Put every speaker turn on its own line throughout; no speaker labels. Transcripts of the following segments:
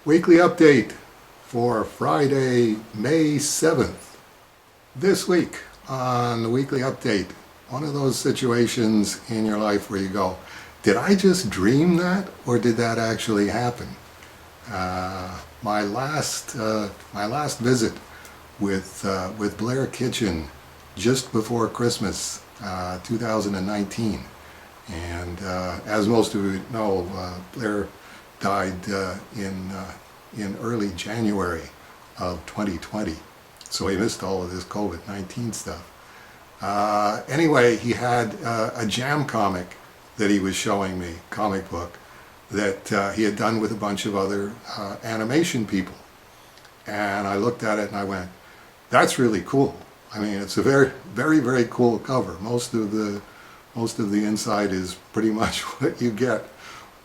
Weekly update for Friday, May 7th. This week on the weekly update, one of those situations in your life where you go, did I just dream that or did that actually happen? My last visit with Blair Kitchen just before Christmas 2019. And as most of you know, Blair died in early January of 2020. So he missed all of this COVID-19 stuff. Anyway, he had a jam comic that he was showing me, comic book, that he had done with a bunch of other animation people. And I looked at it and I went, that's really cool. I mean, it's a very, very, very cool cover. Most of the inside is pretty much what you get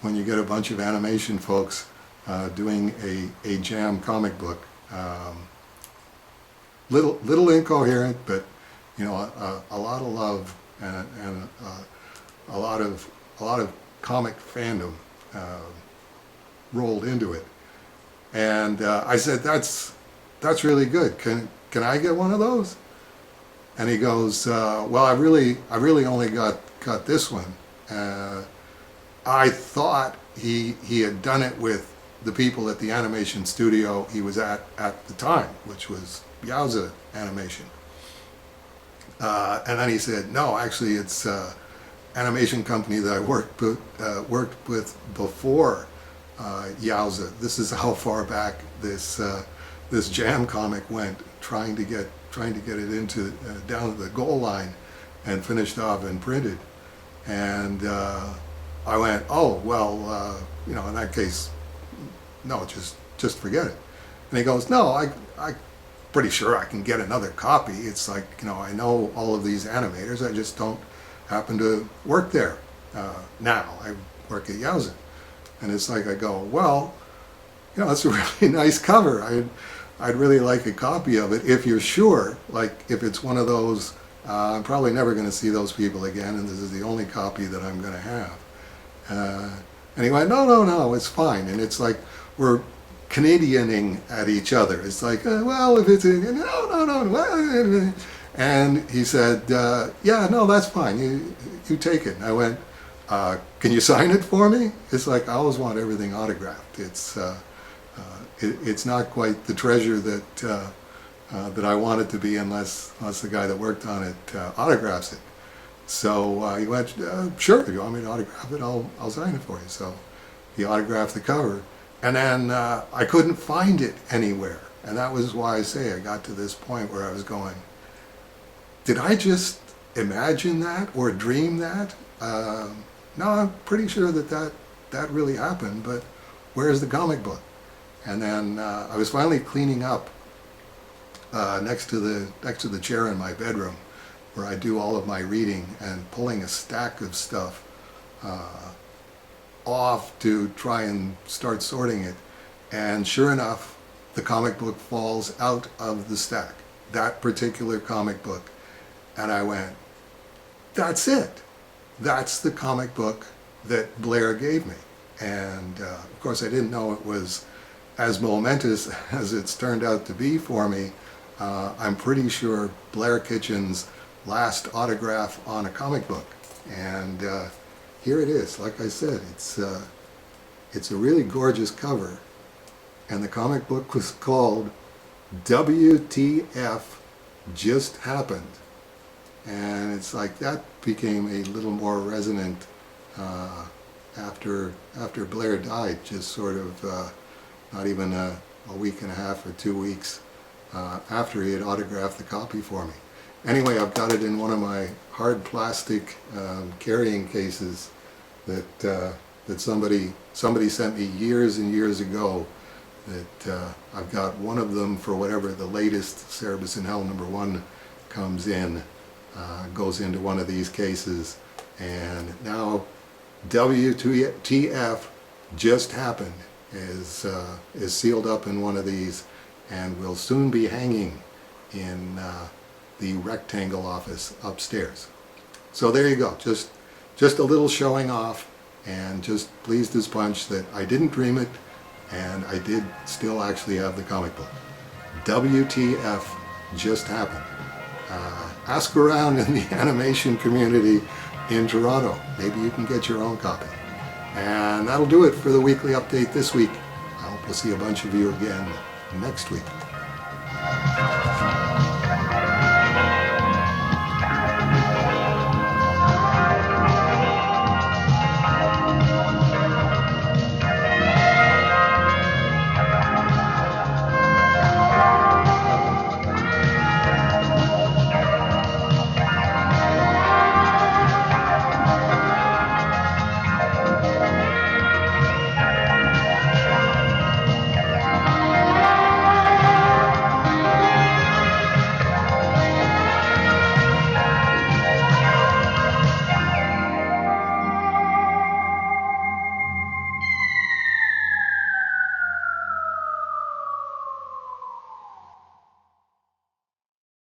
when you get a bunch of animation folks doing a jam comic book. Little incoherent, but you know, a lot of love and a lot of comic fandom rolled into it. And I said, that's really good. Can I get one of those? And he goes, well, I really only got this one. I thought he had done it with the people at the animation studio he was at the time, which was Yowza Animation. And then he said, no, actually it's animation company that I worked with before Yowza. This is how far back this jam comic went, trying to get it into down to the goal line and finished off and printed. And I went, oh well, you know, in that case, no, just forget it. And he goes, no, I pretty sure I can get another copy. It's like, you know, I know all of these animators, I just don't happen to work there now. I work at Yowza. And it's like, I go, well, you know, it's a really nice cover. I'd really like a copy of it if you're sure, like if it's one of those, I'm probably never going to see those people again and this is the only copy that I'm going to have. And he went, no, it's fine. And it's like we're Canadianing at each other. It's like, well, if it's no. And he said, yeah, no, that's fine. You take it. And I went, can you sign it for me? It's like, I always want everything autographed. It's not quite the treasure that I want it to be unless the guy that worked on it autographs it. So he went, sure, if you want me to autograph it, I'll sign it for you. So he autographed the cover. And then I couldn't find it anywhere. And that was why I say I got to this point where I was going, did I just imagine that or dream that? No, I'm pretty sure that really happened, but where's the comic book? And then I was finally cleaning up next to the chair in my bedroom where I do all of my reading and pulling a stack of stuff off to try and start sorting it. And sure enough, the comic book falls out of the stack, that particular comic book. And I went, that's it. That's the comic book that Blair gave me. And of course I didn't know it was as momentous as it's turned out to be for me. I'm pretty sure Blair Kitchen's last autograph on a comic book. And here it is. Like I said, it's a really gorgeous cover. And the comic book was called WTF Just Happened. And it's like that became a little more resonant after Blair died, just sort of not even a week and a half or 2 weeks after he had autographed the copy for me. Anyway, I've got it in one of my hard plastic carrying cases that somebody sent me years and years ago. That I've got one of them for whatever the latest Cerebus in Hell #1 comes in, goes into one of these cases, and now WTF Just Happened is sealed up in one of these and will soon be hanging in the rectangle office upstairs. So there you go, just a little showing off, and just pleased as punch that I didn't dream it, and I did still actually have the comic book. WTF just happened. Ask around in the animation community in Toronto. Maybe you can get your own copy. And that'll do it for the weekly update this week. I hope we'll see a bunch of you again next week.